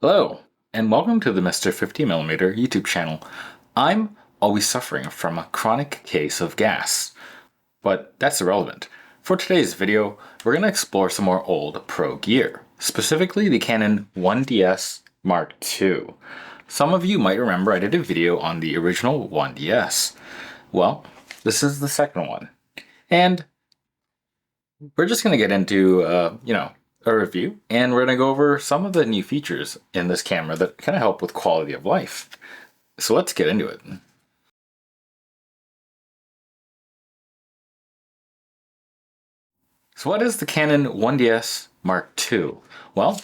Hello, and welcome to the Mr. 50mm YouTube channel. I'm always suffering from a chronic case of gas, but that's irrelevant. For today's video, we're going to explore some more old pro gear, specifically the Canon 1DS Mark II. Some of you might remember I did a video on the original 1DS. Well, this is the second one, and we're just going to get into, a review, and we're going to go over some of the new features in this camera that kind of help with quality of life. So let's get into it. So what is the Canon 1DS Mark II? Well,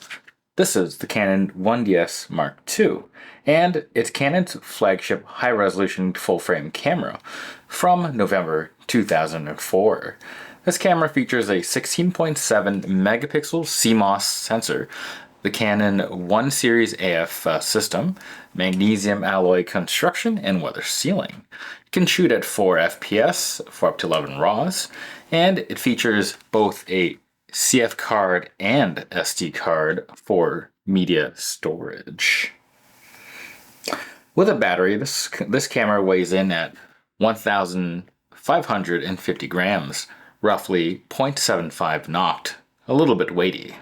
this is the Canon 1DS Mark II, and it's Canon's flagship high-resolution full-frame camera from November 2004. This camera features a 16.7 megapixel CMOS sensor, the Canon 1 Series AF system, magnesium alloy construction, and weather sealing. It can shoot at 4 FPS for up to 11 RAWs, and it features both a CF card and SD card for media storage. With a battery, this camera weighs in at 1,550 grams, roughly 0.75 knocked, a little bit weighty.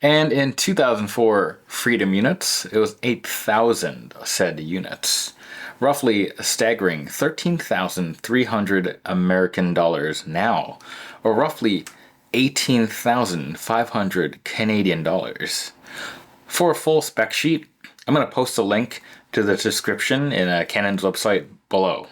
And in 2004 Freedom units, it was 8,000 said units, roughly a staggering 13,300 American dollars now, or roughly 18,500 Canadian dollars. For a full spec sheet, I'm going to post a link to the description in Canon's website below.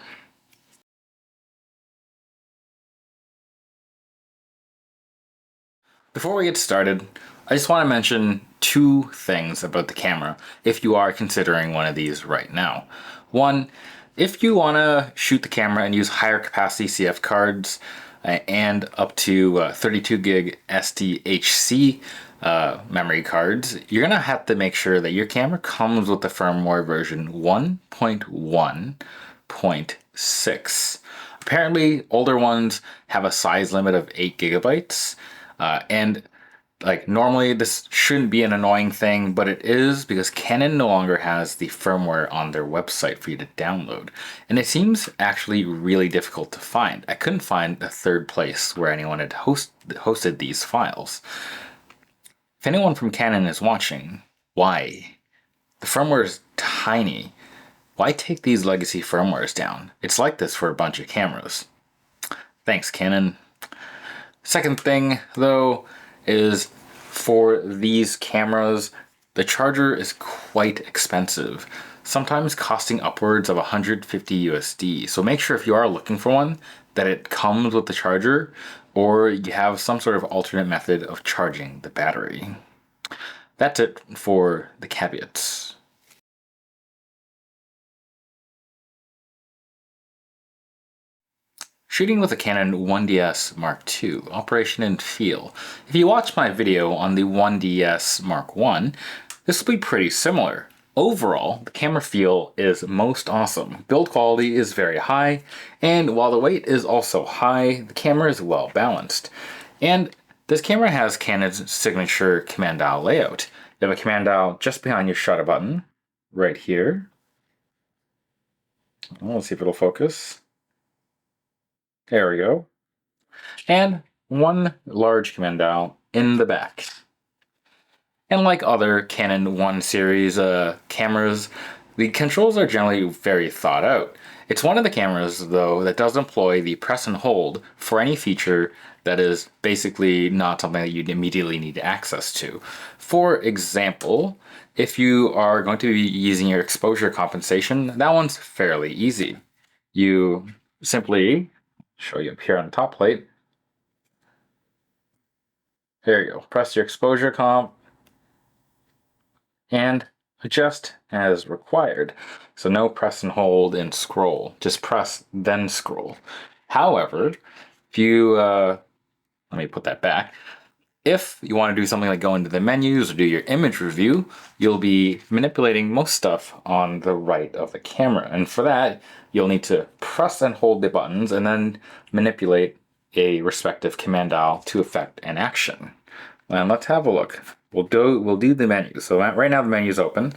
Before we get started, I just want to mention two things about the camera if you are considering one of these right now. One, if you want to shoot the camera and use higher capacity CF cards and up to 32 gig SDHC memory cards, you're going to have to make sure that your camera comes with the firmware version 1.1.6. Apparently, older ones have a size limit of 8 gigabytes. And normally this shouldn't be an annoying thing, but it is because Canon no longer has the firmware on their website for you to download. And it seems actually really difficult to find. I couldn't find a third place where anyone had hosted these files. If anyone from Canon is watching, why? The firmware is tiny. Why take these legacy firmwares down? It's like this for a bunch of cameras. Thanks, Canon. Second thing, though, is for these cameras, the charger is quite expensive, sometimes costing upwards of 150 USD. So make sure if you are looking for one that it comes with the charger or you have some sort of alternate method of charging the battery. That's it for the caveats. Shooting with a Canon 1DS Mark II, operation and feel. If you watch my video on the 1DS Mark I, this will be pretty similar. Overall, the camera feel is most awesome. Build quality is very high, and while the weight is also high, the camera is well balanced. And this camera has Canon's signature command dial layout. You have a command dial just behind your shutter button, right here. Let's see if it'll focus. There we go. And one large command dial in the back. And like other Canon 1 series cameras, the controls are generally very thought out. It's one of the cameras, though, that does employ the press and hold for any feature that is basically not something that you'd immediately need access to. For example, if you are going to be using your exposure compensation, that one's fairly easy. You simply show you up here on the top plate. There you go. Press your exposure comp and adjust as required. So no press and hold and scroll. Just press, then scroll. However, if you, let me put that back. If you want to do something like go into the menus or do your image review, you'll be manipulating most stuff on the right of the camera. And for that, you'll need to press and hold the buttons and then manipulate a respective command dial to effect an action. And let's have a look. We'll do the menu. So right now the menu is open,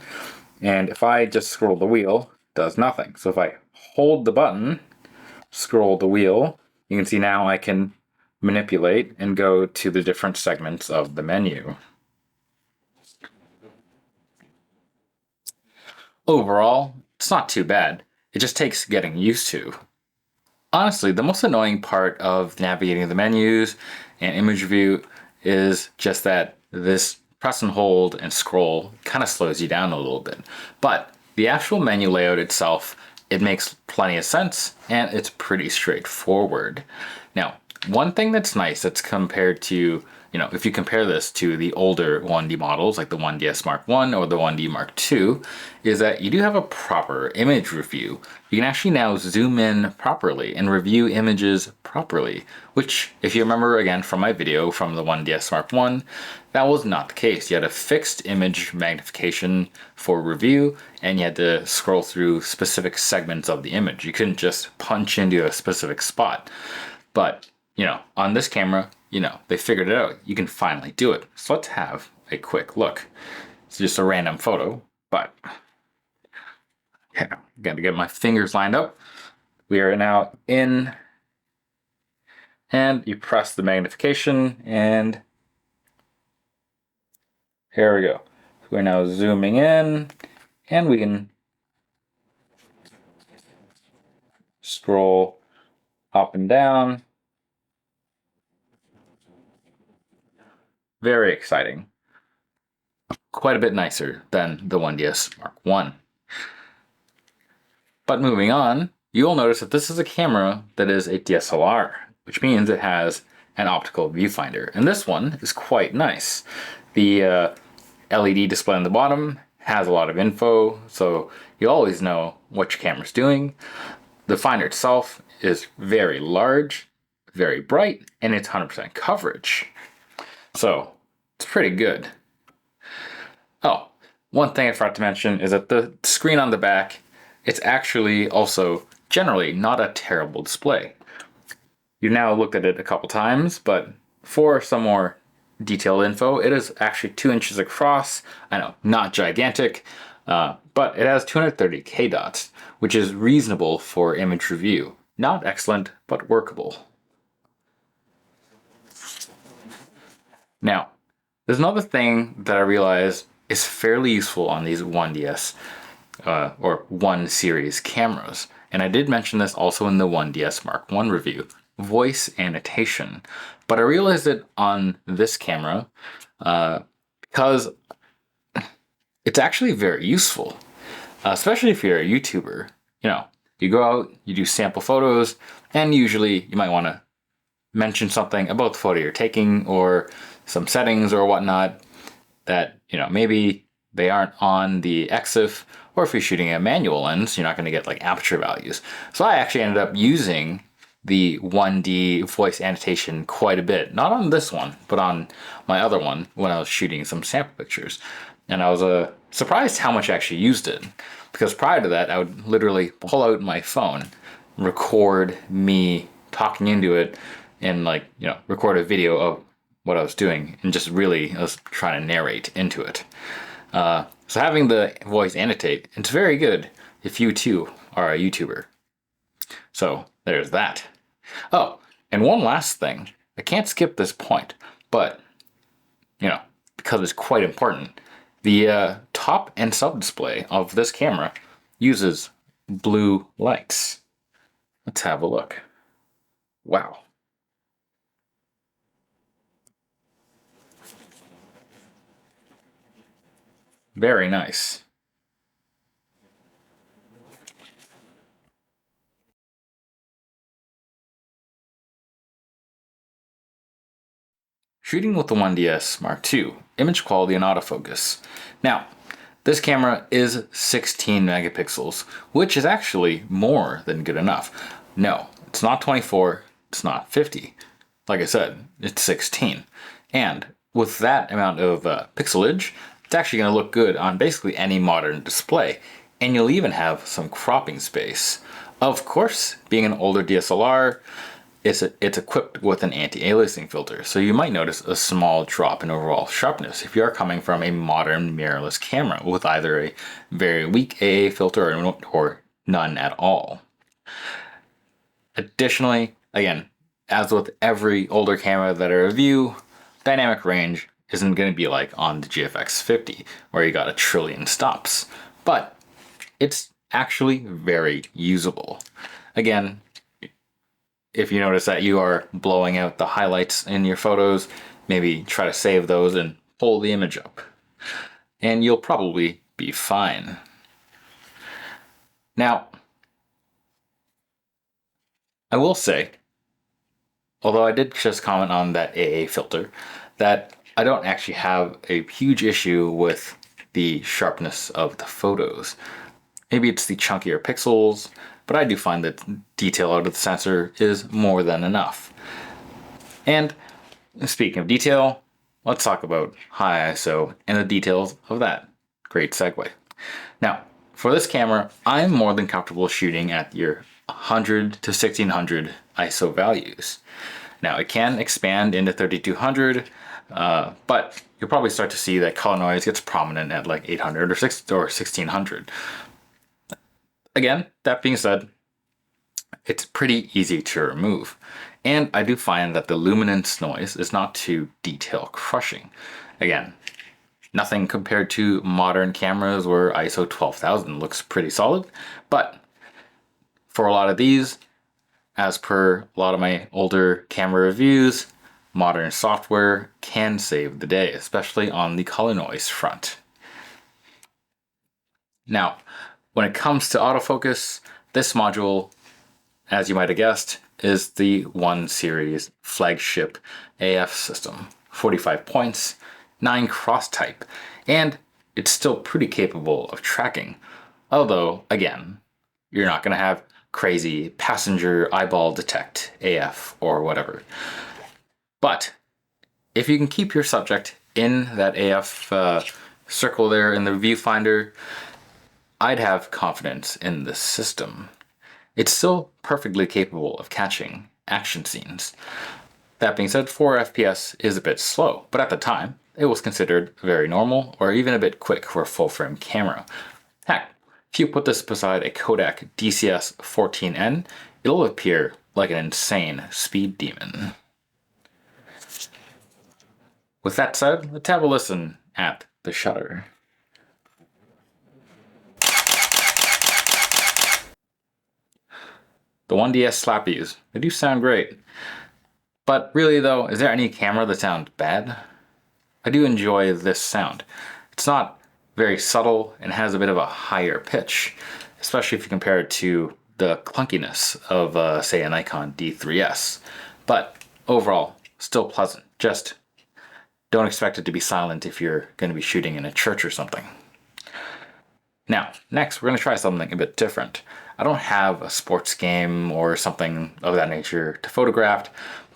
and if I just scroll the wheel, it does nothing. So if I hold the button, scroll the wheel, you can see now I can manipulate and go to the different segments of the menu. Overall, it's not too bad. It just takes getting used to. Honestly, the most annoying part of navigating the menus and image review is just that this press and hold and scroll kind of slows you down a little bit. But the actual menu layout itself, it makes plenty of sense, and it's pretty straightforward. Now, one thing that's nice that's compared to, if you compare this to the older 1D models like the 1DS Mark I or the 1D Mark II, is that you do have a proper image review. You can actually now zoom in properly and review images properly, which, if you remember again from my video from the 1DS Mark I, that was not the case. You had a fixed image magnification for review, and you had to scroll through specific segments of the image. You couldn't just punch into a specific spot. But on this camera, they figured it out. You can finally do it. So let's have a quick look. It's just a random photo, but yeah, got to get my fingers lined up. We are now in, and you press the magnification, and here we go. We're now zooming in, and we can scroll up and down. Very exciting. Quite a bit nicer than the 1DS Mark I. But moving on, you'll notice that this is a camera that is a DSLR, which means it has an optical viewfinder. And this one is quite nice. The LED display on the bottom has a lot of info, so you always know what your camera's doing. The finder itself is very large, very bright, and it's 100% coverage. So it's pretty good. Oh, one thing I forgot to mention is that the screen on the back, it's actually also generally not a terrible display. You've now looked at it a couple times, but for some more detailed info, it is actually 2 inches across. I know, not gigantic, but it has 230K dots, which is reasonable for image review. Not excellent, but workable. Now, there's another thing that I realized is fairly useful on these 1DS or 1 series cameras, and I did mention this also in the 1DS Mark I review, voice annotation. But I realized it on this camera because it's actually very useful, especially if you're a YouTuber. You go out, you do sample photos, and usually you might want to mention something about the photo you're taking or some settings or whatnot that, maybe they aren't on the EXIF, or if you're shooting a manual lens, you're not going to get like aperture values. So I actually ended up using the 1D voice annotation quite a bit. Not on this one, but on my other one when I was shooting some sample pictures. And I was surprised how much I actually used it. Because prior to that, I would literally pull out my phone, record me talking into it, and record a video of what I was doing, and just really I was trying to narrate into it. So having the voice annotate, it's very good if you too are a YouTuber. So there's that. Oh, and one last thing. I can't skip this point, but because it's quite important. The top and sub display of this camera uses blue lights. Let's have a look. Wow. Very nice. Shooting with the 1DS Mark II, image quality and autofocus. Now, this camera is 16 megapixels, which is actually more than good enough. No, it's not 24, it's not 50. Like I said, it's 16. And with that amount of pixelage, it's actually going to look good on basically any modern display. And you'll even have some cropping space. Of course, being an older DSLR, it's equipped with an anti-aliasing filter, so you might notice a small drop in overall sharpness if you are coming from a modern mirrorless camera with either a very weak AA filter or none at all. Additionally, again, as with every older camera that I review, dynamic range isn't going to be like on the GFX 50 where you got 1 trillion stops, but it's actually very usable. Again, if you notice that you are blowing out the highlights in your photos, maybe try to save those and pull the image up, and you'll probably be fine. Now, I will say, although I did just comment on that AA filter, that I don't actually have a huge issue with the sharpness of the photos. Maybe it's the chunkier pixels, but I do find that detail out of the sensor is more than enough. And speaking of detail, let's talk about high ISO and the details of that. Great segue. Now, for this camera, I'm more than comfortable shooting at your 100 to 1600 ISO values. Now, it can expand into 3200, but you'll probably start to see that color noise gets prominent at like 800 or 1600. Again, that being said, it's pretty easy to remove. And I do find that the luminance noise is not too detail crushing. Again, nothing compared to modern cameras where ISO 12,000 looks pretty solid, but for a lot of these, as per a lot of my older camera reviews, modern software can save the day, especially on the color noise front. Now, when it comes to autofocus, this module, as you might have guessed, is the 1 series flagship AF system. 45 points, 9 cross type, and it's still pretty capable of tracking. Although, again, you're not going to have crazy passenger eyeball detect AF or whatever. But if you can keep your subject in that AF circle there in the viewfinder, I'd have confidence in this system. It's still perfectly capable of catching action scenes. That being said, 4 FPS is a bit slow, but at the time, it was considered very normal or even a bit quick for a full frame camera. Heck, if you put this beside a Kodak DCS 14N, it'll appear like an insane speed demon. With that said, let's have a listen at the shutter. The 1DS slappies, they do sound great. But really though, is there any camera that sounds bad? I do enjoy this sound. It's not very subtle and has a bit of a higher pitch, especially if you compare it to the clunkiness of, say, a Nikon D3S. But overall, still pleasant. Just don't expect it to be silent if you're going to be shooting in a church or something. Now, next we're going to try something a bit different. I don't have a sports game or something of that nature to photograph,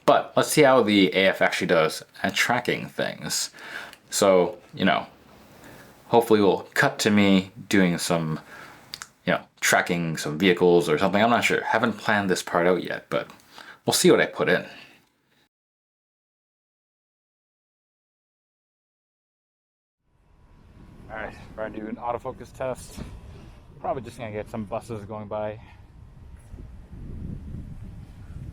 but let's see how the AF actually does at tracking things. So, hopefully we'll cut to me doing some, tracking some vehicles or something. I'm not sure. Haven't planned this part out yet, but we'll see what I put in. Alright, we're gonna do an autofocus test. Probably just gonna get some buses going by.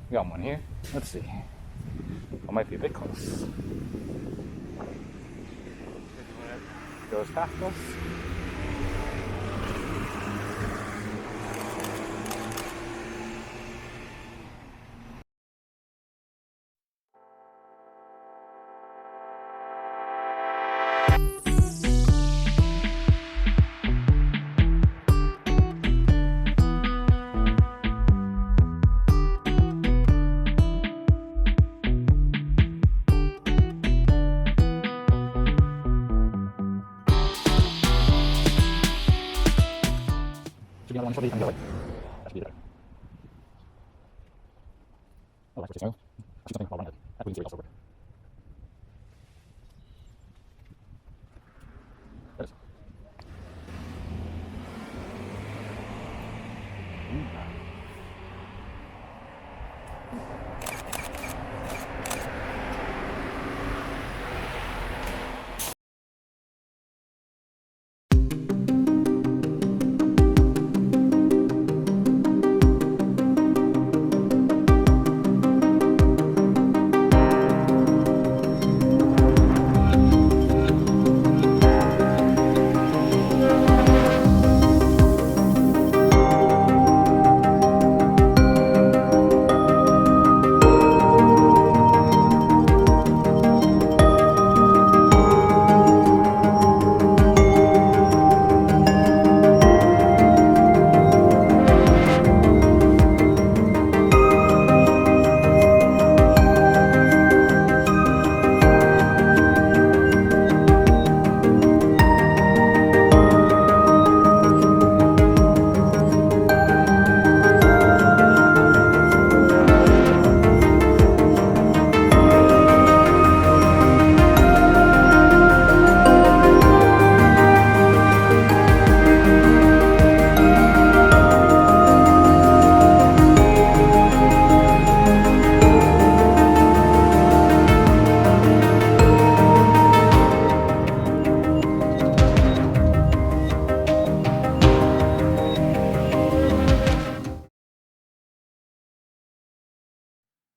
We got one here. Let's see. It might be a bit close. Goes past us. That should be there. Oh, that's pretty actually something I'll run it. That wouldn't also work. There it is.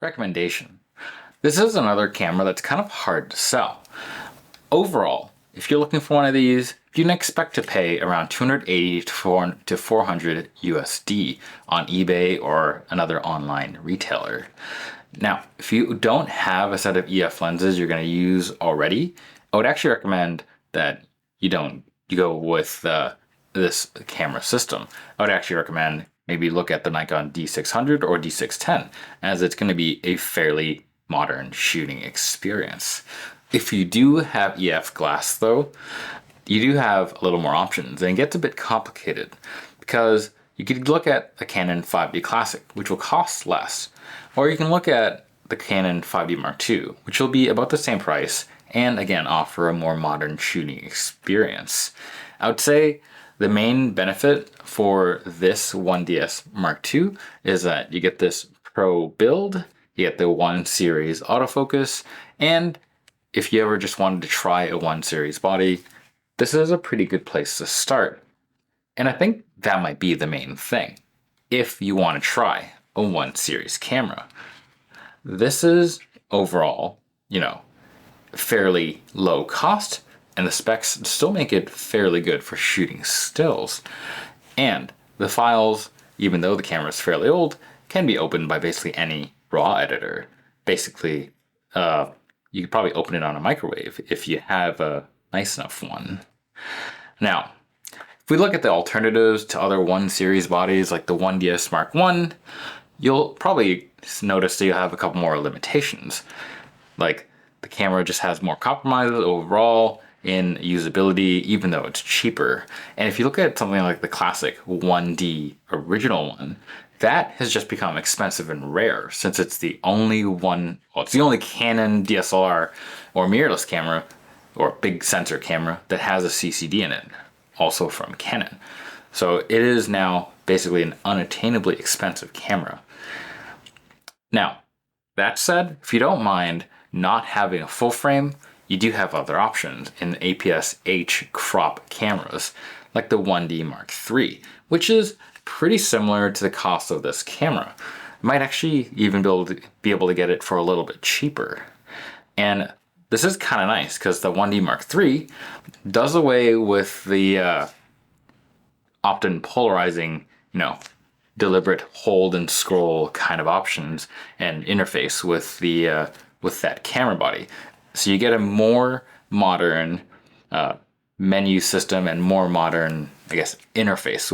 Recommendation. This is another camera that's kind of hard to sell. Overall, if you're looking for one of these, you can expect to pay around 280 to 400 USD on eBay or another online retailer. Now, if you don't have a set of EF lenses you're going to use already, I would actually recommend that you go with this camera system. I would actually recommend maybe look at the Nikon D600 or D610, as it's going to be a fairly modern shooting experience. If you do have EF glass though, you do have a little more options, and it gets a bit complicated because you could look at a Canon 5D Classic, which will cost less, or you can look at the Canon 5D Mark II, which will be about the same price and again offer a more modern shooting experience. I would say the main benefit for this 1DS Mark II is that you get this Pro build, you get the 1 series autofocus, and if you ever just wanted to try a 1 series body, this is a pretty good place to start. And I think that might be the main thing. If you want to try a 1 series camera, this is overall, fairly low cost, and the specs still make it fairly good for shooting stills. And the files, even though the camera is fairly old, can be opened by basically any RAW editor. Basically, you could probably open it on a microwave if you have a nice enough one. Now, if we look at the alternatives to other 1 series bodies like the 1DS Mark I, you'll probably notice that you have a couple more limitations. Like the camera just has more compromises overall in usability, even though it's cheaper. And if you look at something like the classic 1D original one, that has just become expensive and rare since it's the only it's the only Canon DSLR or mirrorless camera or big sensor camera that has a CCD in it, also from Canon. So it is now basically an unattainably expensive camera. Now, that said, if you don't mind not having a full frame, you do have other options in APS-H crop cameras, like the 1D Mark III, which is pretty similar to the cost of this camera. You might actually even be able to get it for a little bit cheaper. And this is kind of nice because the 1D Mark III does away with the often polarizing, deliberate hold and scroll kind of options and interface with the with that camera body. So you get a more modern menu system and more modern, interface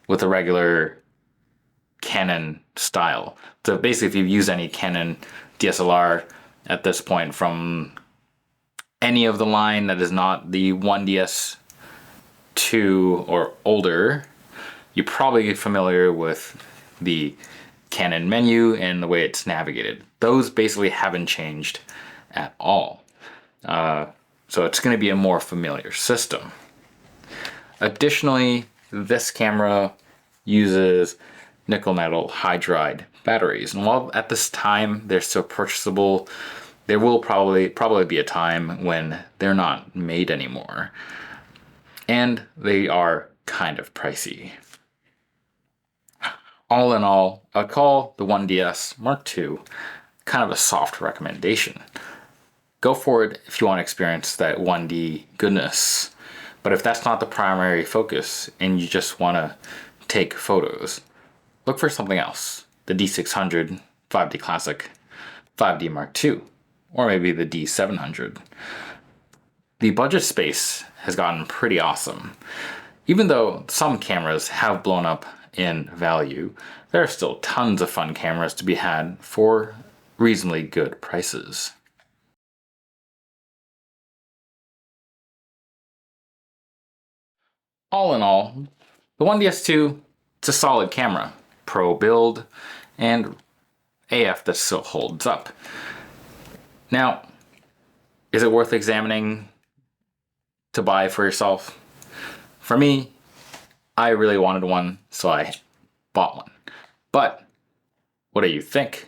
with the regular Canon style. So basically, if you use any Canon DSLR at this point from any of the line that is not the 1DS 2 or older, you're probably familiar with the Canon menu and the way it's navigated. Those basically haven't changed at all. So it's going to be a more familiar system. Additionally, this camera uses nickel metal hydride batteries, and while at this time they're still purchasable, there will probably be a time when they're not made anymore, and they are kind of pricey. All in all, I'd call the 1DS Mark II kind of a soft recommendation. Go for it if you want to experience that 1D goodness. But if that's not the primary focus and you just want to take photos, look for something else. The D600, 5D Classic, 5D Mark II, or maybe the D700. The budget space has gotten pretty awesome. Even though some cameras have blown up in value, there are still tons of fun cameras to be had for reasonably good prices. All in all, the 1DS2, it's a solid camera, pro build, and AF that still holds up. Now, is it worth examining to buy for yourself? For me, I really wanted one, so I bought one. But what do you think?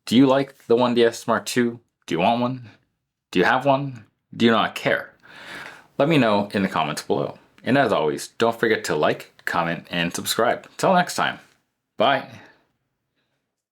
Do you like the 1DS Mark II? Do you want one? Do you have one? Do you not care? Let me know in the comments below. And as always, don't forget to like, comment, and subscribe. Till next time. Bye.